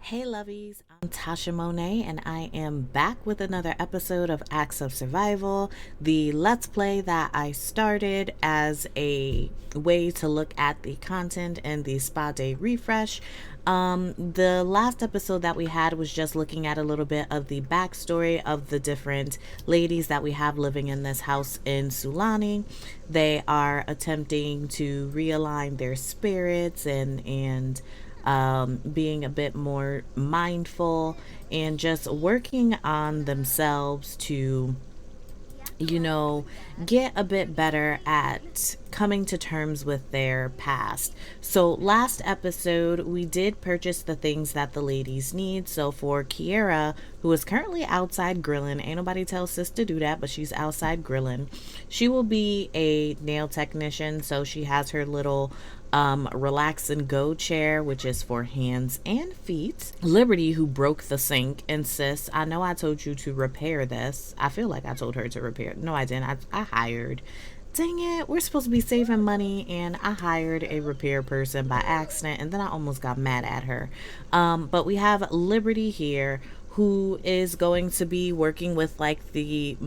Hey lovies, I'm Tasha Monet and I am back with another episode of Acts of Survival, the Let's Play that I started as a way to look at the content and the spa day refresh. The last episode that we had was just looking at a little bit of the backstory of the different ladies that we have living in this house in Sulani. They are attempting to realign their spirits and being a bit more mindful and just working on themselves to, get a bit better at coming to terms with their past. So, last episode, we did purchase the things that the ladies need. So, for Kiera, who is currently outside grilling, ain't nobody tell sis to do that, but she's outside grilling. She will be a nail technician. So, she has her little relax and go chair, which is for hands and feet. Liberty, who broke the sink, insists, I know I told you to repair this. I feel like I told her to repair. No, I didn't. I hired. Dang it, we're supposed to be saving money, and I hired a repair person by accident, and then I almost got mad at her. But we have Liberty here, who is going to be working with like the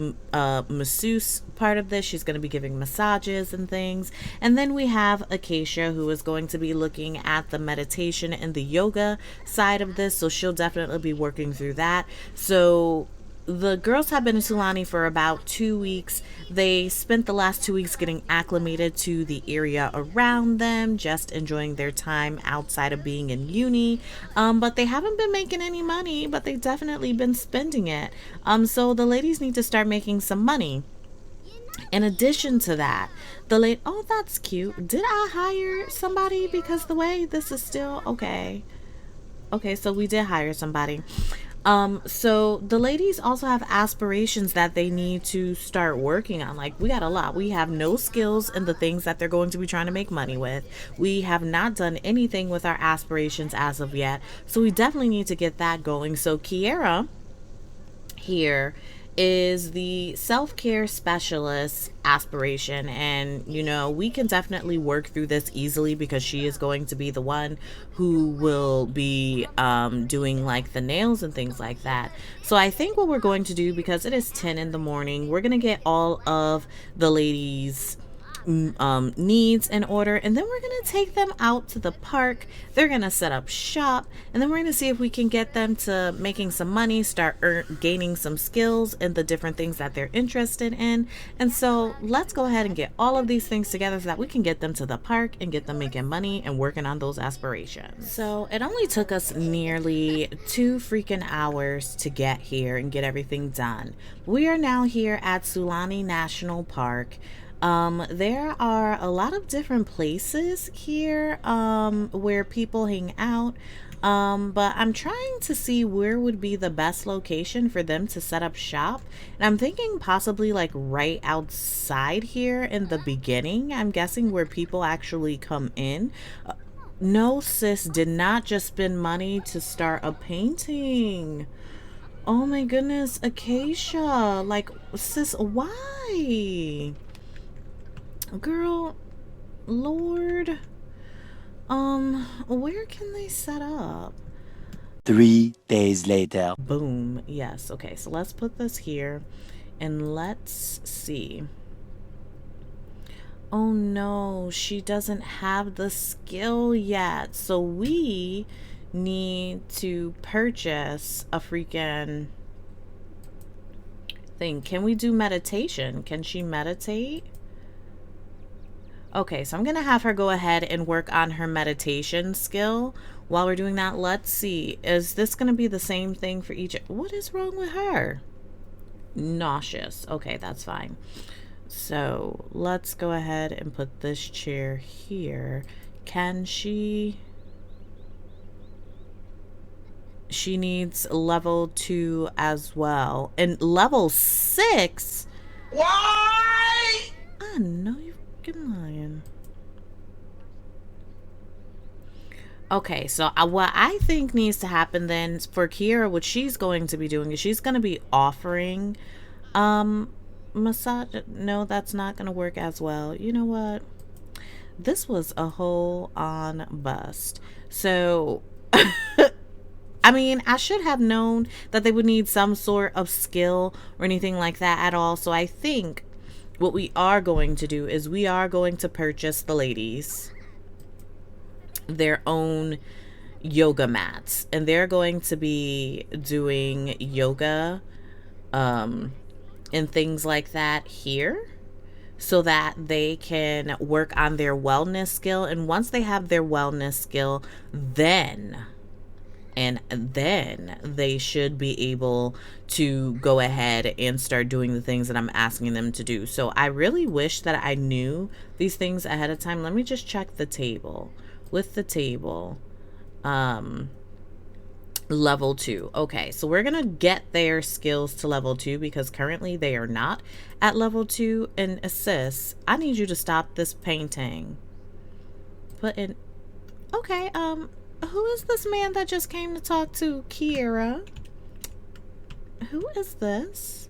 masseuse part of this. She's going to be giving massages and things. And then we have Acacia, who is going to be looking at the meditation and the yoga side of this. So she'll definitely be working through that. So the girls have been in Sulani for about 2 weeks. They spent the last 2 weeks getting acclimated to the area around them, just enjoying their time outside of being in uni. But they haven't been making any money, but they've definitely been spending it. So the ladies need to start making some money. In addition to that, oh, that's cute. Did I hire somebody? Because the way this is still okay. Okay, so we did hire somebody. So the ladies also have aspirations that they need to start working on. Like, we got a lot. We have no skills in the things that they're going to be trying to make money with. We have not done anything with our aspirations as of yet. So we definitely need to get that going. So Kiera here is the self-care specialist aspiration, and we can definitely work through this easily because she is going to be the one who will be doing like the nails and things like that. So I think what we're going to do, because it is 10 in the morning, we're gonna get all of the ladies needs in order, and then we're gonna take them out to the park. They're gonna set up shop, and then we're gonna see if we can get them to making some money, start gaining some skills in the different things that they're interested in. And so let's go ahead and get all of these things together so that we can get them to the park and get them making money and working on those aspirations. So it only took us nearly 2 freaking hours to get here and get everything done. We are now here at Sulani National Park. There are a lot of different places here where people hang out, but I'm trying to see where would be the best location for them to set up shop. And I'm thinking possibly like right outside here in the beginning. I'm guessing where people actually come in. No, sis, did not just spend money to start a painting. Oh my goodness, Acacia, like, sis, why? Girl, Lord, where can they set up? 3 days later. Boom. Yes. Okay, so let's put this here and let's see. Oh no, she doesn't have the skill yet. So we need to purchase a freaking thing. Can we do meditation? Can she meditate? Okay, so I'm going to have her go ahead and work on her meditation skill. While we're doing that, let's see. Is this going to be the same thing for each? What is wrong with her? Nauseous. Okay, that's fine. So let's go ahead and put this chair here. Can she? She needs level 2 as well. And level 6? Why? I know you lying. Okay, so what I think needs to happen then for Kiera, what she's going to be doing is she's going to be offering massage. No, that's not going to work as well. You know what? This was a whole on bust. So I mean, I should have known that they would need some sort of skill or anything like that at all. So I think what we are going to do is we are going to purchase the ladies their own yoga mats, and they're going to be doing yoga and things like that here, so that they can work on their wellness skill. And once they have their wellness skill, then they should be able to go ahead and start doing the things that I'm asking them to do. So I really wish that I knew these things ahead of time. Let me just check the table. With the table, level 2. Okay, so we're gonna get their skills to level 2 because currently they are not at level 2. And assist, I need you to stop this painting. Put in. Okay, who is this man that just came to talk to Kiera? Who is this?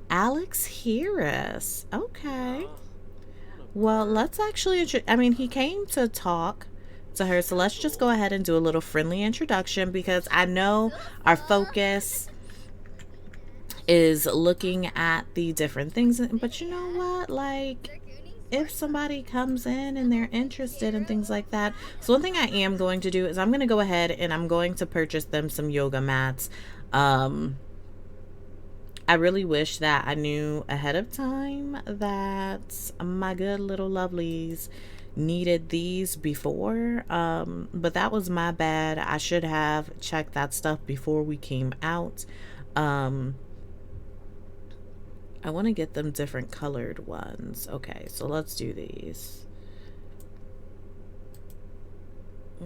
Alex Harris. Okay, well, let's actually, I mean, he came to talk to her, so let's just go ahead and do a little friendly introduction, because I know our focus is looking at the different things. But you know what, like, if somebody comes in and they're interested in things like that. So one thing I am going to do is I'm going to go ahead and I'm going to purchase them some yoga mats. I really wish that I knew ahead of time that my good little lovelies needed these before, but that was my bad. I should have checked that stuff before we came out. I want to get them different colored ones. Okay, so let's do these.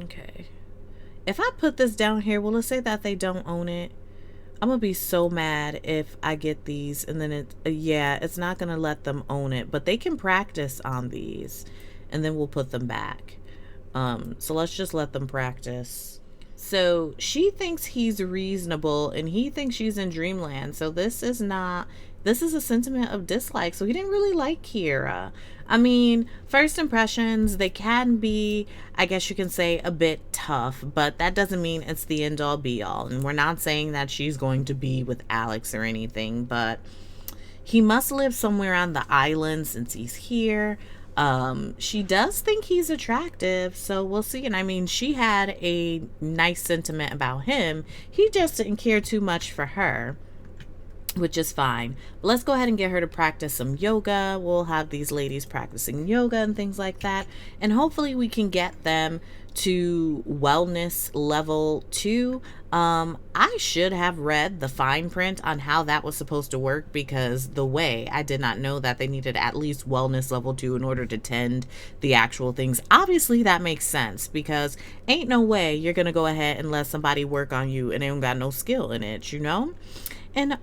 Okay, if I put this down here, will it say that they don't own it? I'm gonna be so mad if I get these and then yeah, it's not gonna let them own it, but they can practice on these and then we'll put them back. So let's just let them practice. So she thinks he's reasonable and he thinks she's in dreamland. So this is a sentiment of dislike. So he didn't really like Kiera. I mean, first impressions, they can be, I guess you can say, a bit tough, but that doesn't mean it's the end all be all. And we're not saying that she's going to be with Alex or anything, but he must live somewhere on the island since he's here. She does think he's attractive, so we'll see. And I mean, she had a nice sentiment about him. He just didn't care too much for her, which is fine. But let's go ahead and get her to practice some yoga. We'll have these ladies practicing yoga and things like that, and hopefully we can get them to wellness level 2. I should have read the fine print on how that was supposed to work, because I did not know that they needed at least wellness level 2 in order to tend the actual things. Obviously that makes sense, because ain't no way you're gonna go ahead and let somebody work on you and they don't got no skill in it, you know? And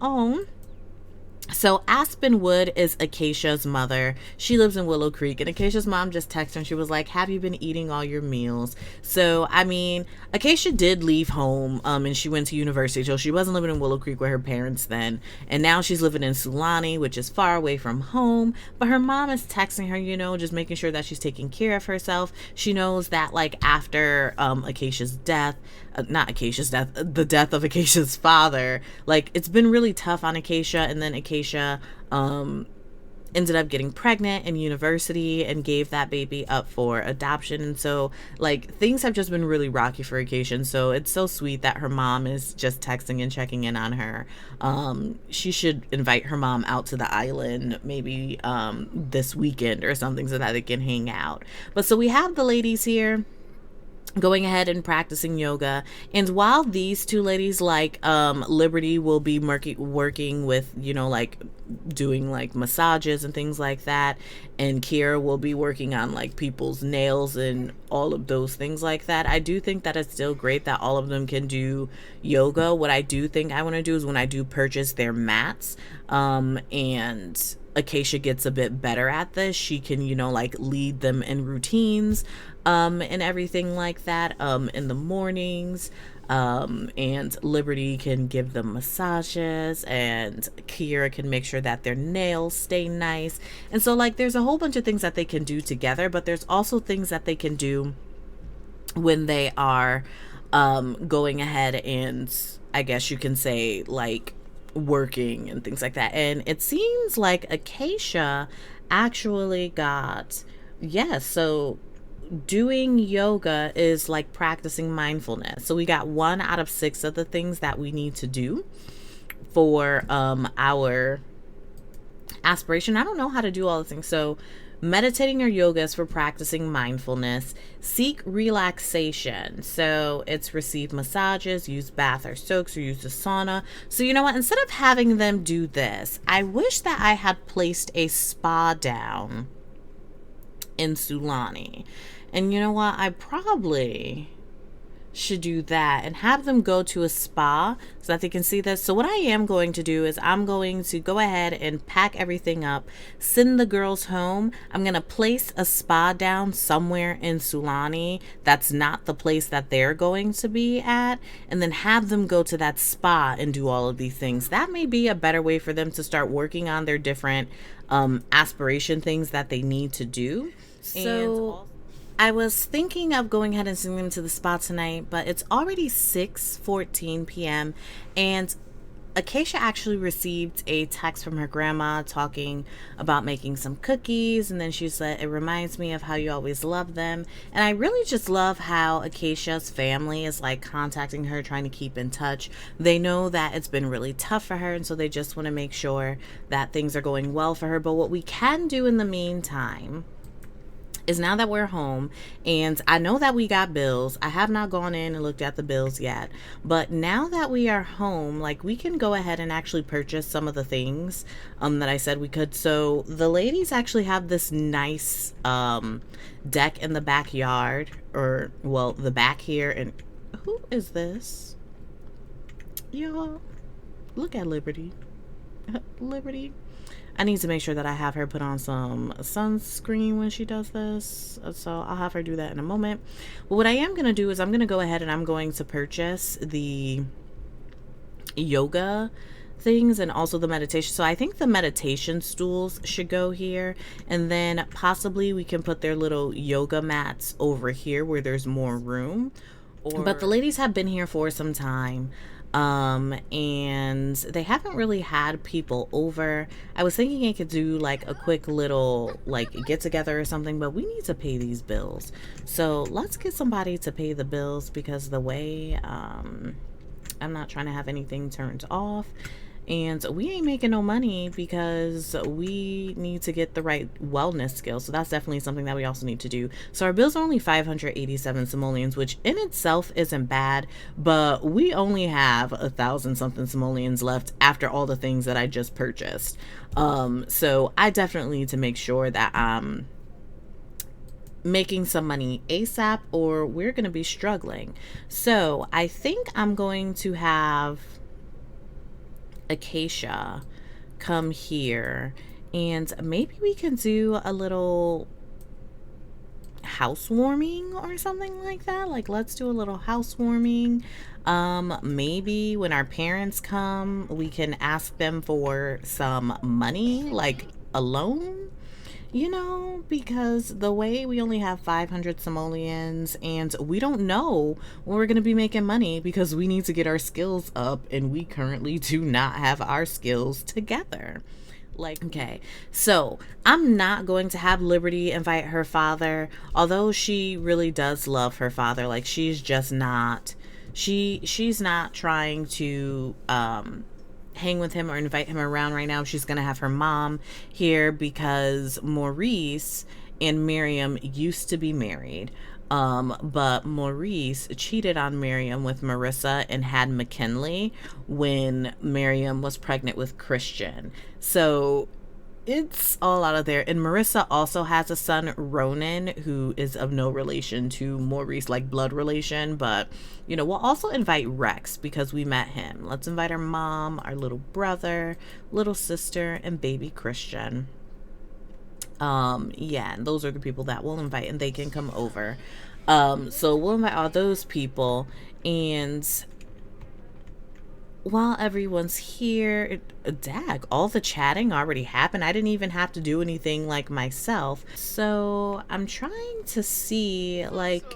so Aspenwood is Acacia's mother. She lives in Willow Creek, and Acacia's mom just texted her and she was like, have you been eating all your meals? So I mean, Acacia did leave home and she went to university, so she wasn't living in Willow Creek with her parents then, and now she's living in Sulani, which is far away from home. But her mom is texting her, you know, just making sure that she's taking care of herself. She knows that, like, after Acacia's death, not Acacia's death, the death of Acacia's father, like, it's been really tough on Acacia. And then Acacia ended up getting pregnant in university and gave that baby up for adoption. And so, like, things have just been really rocky for Acacia. And so it's so sweet that her mom is just texting and checking in on her. She should invite her mom out to the island maybe this weekend or something, so that they can hang out. But so we have the ladies here going ahead and practicing yoga, and while these two ladies, like, Liberty will be working with, you know, like, doing like massages and things like that, and Kiera will be working on like people's nails and all of those things like that. I do think that it's still great that all of them can do yoga. What I do think I want to do is, when I do purchase their mats, and Acacia gets a bit better at this, she can, you know, like, lead them in routines and everything like that in the mornings, and Liberty can give them massages, and Kiera can make sure that their nails stay nice. And so, like, there's a whole bunch of things that they can do together, but there's also things that they can do when they are going ahead and, I guess you can say, like, working and things like that. And it seems like Acacia actually got, yes, so doing yoga is like practicing mindfulness. So we got 1 out of 6 of the things that we need to do for our aspiration. I don't know how to do all the things. So meditating or yoga is for practicing mindfulness. Seek relaxation. So it's receive massages, use bath or soaks, or use the sauna. So you know what? Instead of having them do this, I wish that I had placed a spa down in Sulani. And you know what? I probably should do that and have them go to a spa so that they can see this. So what I am going to do is I'm going to go ahead and pack everything up, send the girls home. I'm going to place a spa down somewhere in Sulani that's not the place that they're going to be at, and then have them go to that spa and do all of these things. That may be a better way for them to start working on their different aspiration things that they need to do. So I was thinking of going ahead and sending them to the spa tonight, but it's already 6:14 p.m. and Acacia actually received a text from her grandma talking about making some cookies, and then she said, it reminds me of how you always love them. And I really just love how Acacia's family is like contacting her, trying to keep in touch. They know that it's been really tough for her, and so they just want to make sure that things are going well for her. But what we can do in the meantime is, now that we're home, and I know that we got bills, I have not gone in and looked at the bills yet, but now that we are home, like, we can go ahead and actually purchase some of the things that I said we could. So the ladies actually have this nice deck in the backyard, or well, the back here. And who is this? Y'all, look at Liberty. Liberty. I need to make sure that I have her put on some sunscreen when she does this. So I'll have her do that in a moment. But what I am going to do is I'm going to go ahead and I'm going to purchase the yoga things and also the meditation. So I think the meditation stools should go here. And then possibly we can put their little yoga mats over here where there's more room. But the ladies have been here for some time. And they haven't really had people over. I was thinking I could do like a quick little like get together or something, but we need to pay these bills. So let's get somebody to pay the bills, because the way I'm not trying to have anything turned off, and we ain't making no money because we need to get the right wellness skills. So that's definitely something that we also need to do. So our bills are only 587 simoleons, which in itself isn't bad, but we only have 1,000 something simoleons left after all the things that I just purchased. So I definitely need to make sure that I'm making some money ASAP, or we're going to be struggling. So I think I'm going to have Acacia come here, and maybe we can do a little housewarming or something like that. Like, let's do a little housewarming. Maybe when our parents come, we can ask them for some money, like a loan, you know, because the way we only have 500 simoleons, and we don't know when we're going to be making money because we need to get our skills up, and we currently do not have our skills together. Like, okay, so I'm not going to have Liberty invite her father, although she really does love her father. Like, she's just not, she's not trying to hang with him or invite him around right now. She's gonna have her mom here because Maurice and Miriam used to be married, but Maurice cheated on Miriam with Marissa and had McKinley when Miriam was pregnant with Christian. So it's all out of there. And Marissa also has a son, Ronan, who is of no relation to Maurice, like blood relation. But, you know, we'll also invite Rex because we met him. Let's invite our mom, our little brother, little sister, and baby Christian. Yeah, and those are the people that we'll invite, and they can come over. So we'll invite all those people, and while everyone's here, dag, all the chatting already happened. I didn't even have to do anything like myself. So I'm trying to see, like,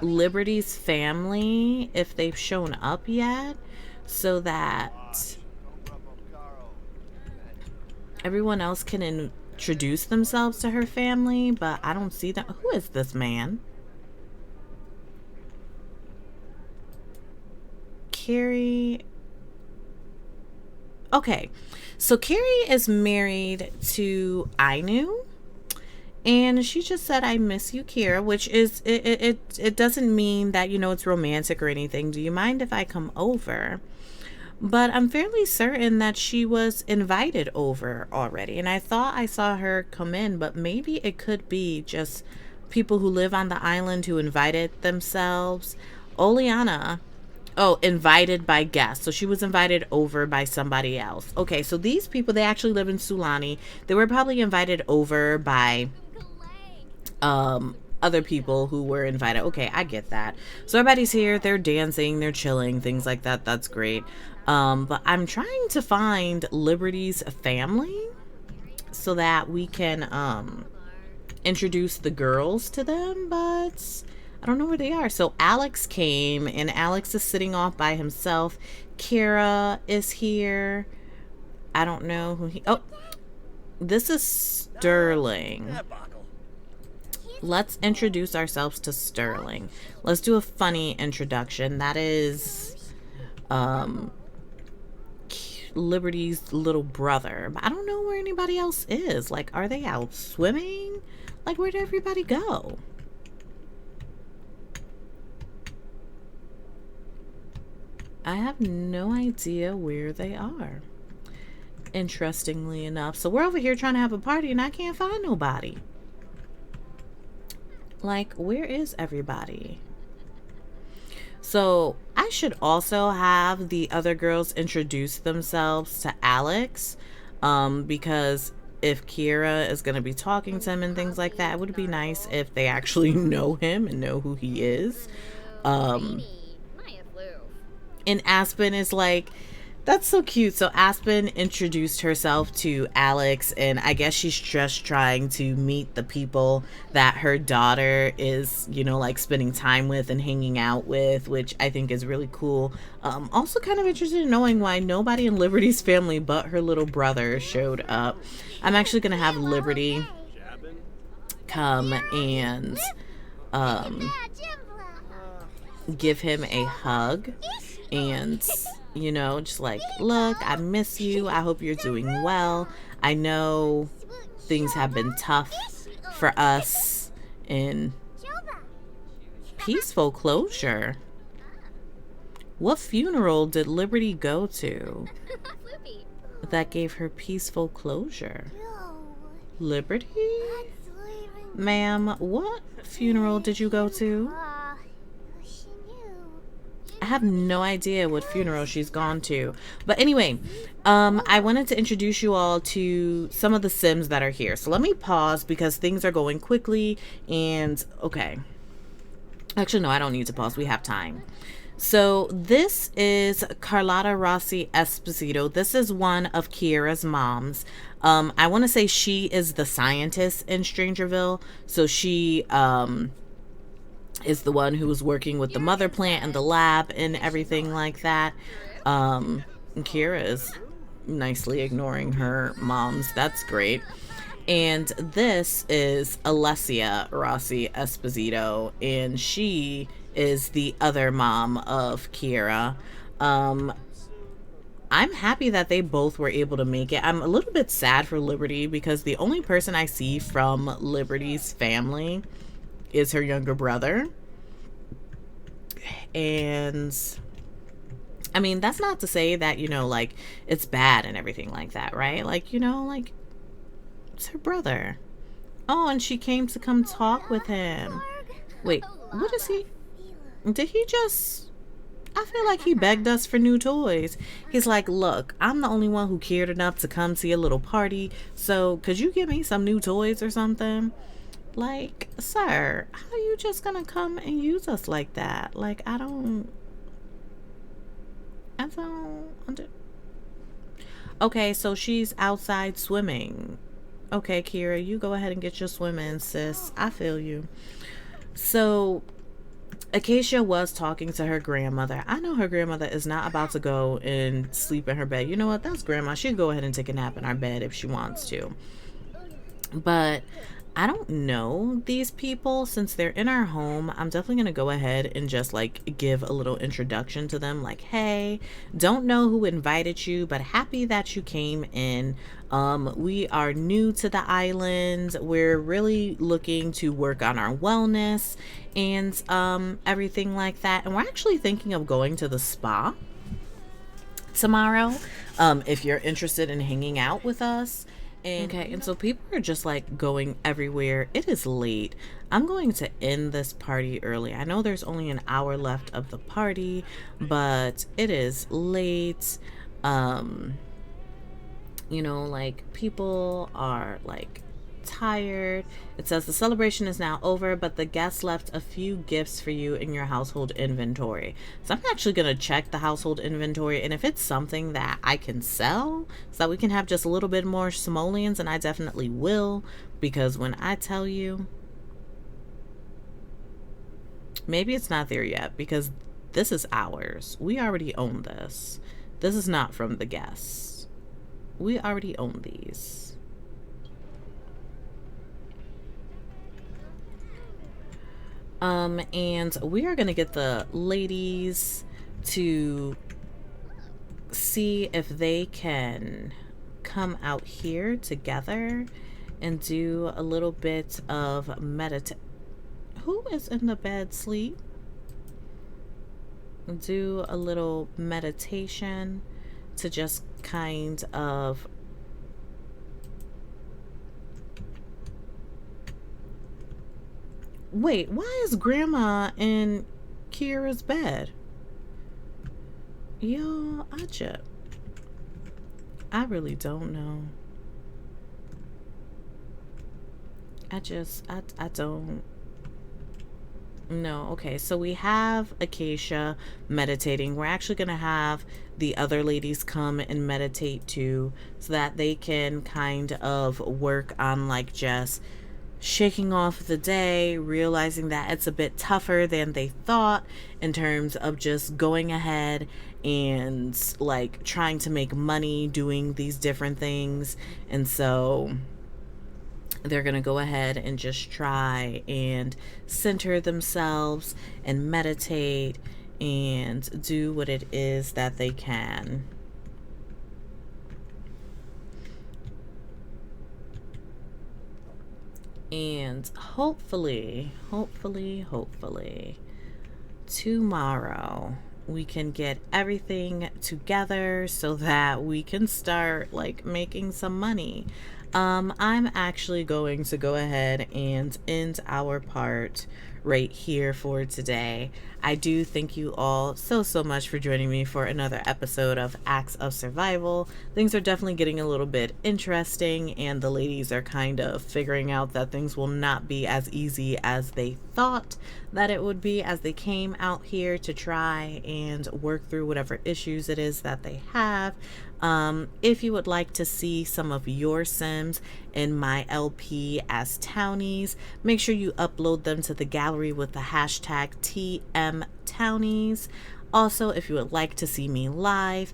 Liberty's family, if they've shown up yet, so that everyone else can introduce themselves to her family, but I don't see that. Who is this man? Carrie. Okay, so Carrie is married to Ainu, and she just said, "I miss you, Kiera," which is it doesn't mean that, you know, it's romantic or anything. Do you mind if I come over? But I'm fairly certain that she was invited over already, and I thought I saw her come in, but maybe it could be just people who live on the island who invited themselves. Oleana. Oh, invited by guests. So she was invited over by somebody else. Okay, so these people, they actually live in Sulani. They were probably invited over by other people who were invited. Okay, I get that. So everybody's here, they're dancing, they're chilling, things like that. That's great. But I'm trying to find Liberty's family so that we can introduce the girls to them, but I don't know where they are. So Alex came, and Alex is sitting off by himself. Kiera is here. I don't know who he... Oh, this is Sterling. Let's introduce ourselves to Sterling. Let's do a funny introduction. That is Liberty's little brother. But I don't know where anybody else is. Like, are they out swimming? Like, where'd everybody go? I have no idea where they are, interestingly enough. So we're over here trying to have a party and I can't find nobody. Like, where is everybody? So I should also have the other girls introduce themselves to Alex, because if Kiera is going to be talking to him and things like that, it would be nice if they actually know him and know who he is. And Aspen is like, that's so cute. So Aspen introduced herself to Alex, and I guess she's just trying to meet the people that her daughter is, you know, like spending time with and hanging out with, which I think is really cool. Also kind of interested in knowing why nobody in Liberty's family but her little brother showed up. I'm actually going to have Liberty come and give him a hug. And, you know, just like, look, I miss you. I hope you're doing well. I know things have been tough for us in peaceful closure. What funeral did Liberty go to that gave her peaceful closure? Liberty? Ma'am, what funeral did you go to? I have no idea what funeral she's gone to. But anyway, I wanted to introduce you all to some of the Sims that are here. So let me pause because things are going quickly. And okay. Actually, no, I don't need to pause. We have time. So this is Carlotta Rossi Esposito. This is one of Kiera's moms. I want to say she is the scientist in Strangerville. So she... is the one who was working with the mother plant and the lab and everything like that. Kiera is nicely ignoring her moms. That's great. And this is Alessia Rossi Esposito, and she is the other mom of Kiera. I'm happy that they both were able to make it. I'm a little bit sad for Liberty because the only person I see from Liberty's family is her younger brother. And I mean, that's not to say that, you know, like, it's bad and everything like that, right? Like, you know, like, it's her brother. Oh, and she came to come talk with him. Wait, what is he? Did he just... I feel like he begged us for new toys. He's like, look, I'm the only one who cared enough to come to your little party, so could you give me some new toys or something? Like, sir, how are you just gonna come and use us like that? Like, I don't... Okay, so she's outside swimming. Okay, Kiera, you go ahead and get your swimming, sis. I feel you. So, Acacia was talking to her grandmother. I know her grandmother is not about to go and sleep in her bed. You know what? That's grandma. She'll go ahead and take a nap in our bed if she wants to. But I don't know these people. Since they're in our home, I'm definitely going to go ahead and just like give a little introduction to them. Like, hey, don't know who invited you, but happy that you came in. We are new to the island. We're really looking to work on our wellness and everything like that. And we're actually thinking of going to the spa tomorrow, if you're interested in hanging out with us. And so people are just like going everywhere. It is late. I'm going to end this party early. I know there's only an hour left of the party, but it is late. You know, like people are like tired. It says the celebration is now over, but the guests left a few gifts for you in your household inventory. So I'm actually going to check the household inventory, and if it's something that I can sell so that we can have just a little bit more simoleons, and I definitely will, because when I tell you, maybe it's not there yet, because this is ours. We already own this. This is not from the guests. We already own these. And we are going to get the ladies to see if they can come out here together and do a little bit of Who is in the bed sleep? Do a little meditation to just kind of wait, why is grandma in Kiera's bed? Yo, I really don't know. I don't know. Okay, so we have Acacia meditating. We're actually going to have the other ladies come and meditate too, so that they can kind of work on like just shaking off the day, realizing that it's a bit tougher than they thought in terms of just going ahead and like trying to make money doing these different things. And so they're going to go ahead and just try and center themselves and meditate and do what it is that they can. And hopefully, tomorrow we can get everything together so that we can start like making some money. I'm actually going to go ahead and end our part right here for today. I do thank you all so much for joining me for another episode of Acts of Survival. Things are definitely getting a little bit interesting, and the ladies are kind of figuring out that things will not be as easy as they thought that it would be as they came out here to try and work through whatever issues it is that they have. If you would like to see some of your Sims in my LP as Townies, make sure you upload them to the gallery with the hashtag TMTownies. Also, if you would like to see me live,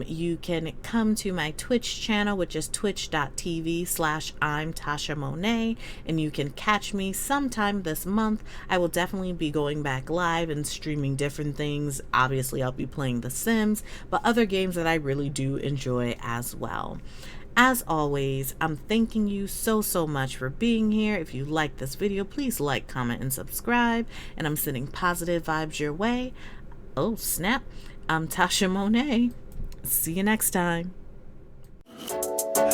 you can come to my Twitch channel, which is twitch.tv/I'm Tasha Monet, and you can catch me sometime this month. I will definitely be going back live and streaming different things. Obviously, I'll be playing The Sims, but other games that I really do enjoy as well. As always, I'm thanking you so much for being here. If you like this video, please like, comment, and subscribe, and I'm sending positive vibes your way. Oh, snap. I'm Tasha Monet. See you next time.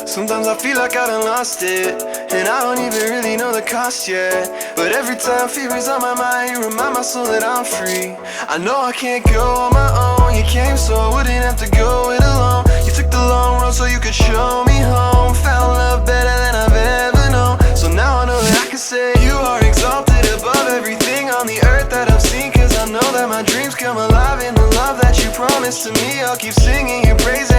Sometimes I feel like I done lost it, and I don't even really know the cost yet. But every time fever's on my mind, you remind my soul that I'm free. I know I can't go on my own. You came so I wouldn't have to go it alone. You took the long road so you could show me home. Found love better than I've ever known. So now I know that I can say you are exalted above everything on the earth that I've seen. Cause I know that my dreams come alive in the love that you promised to me. I'll keep singing your praises.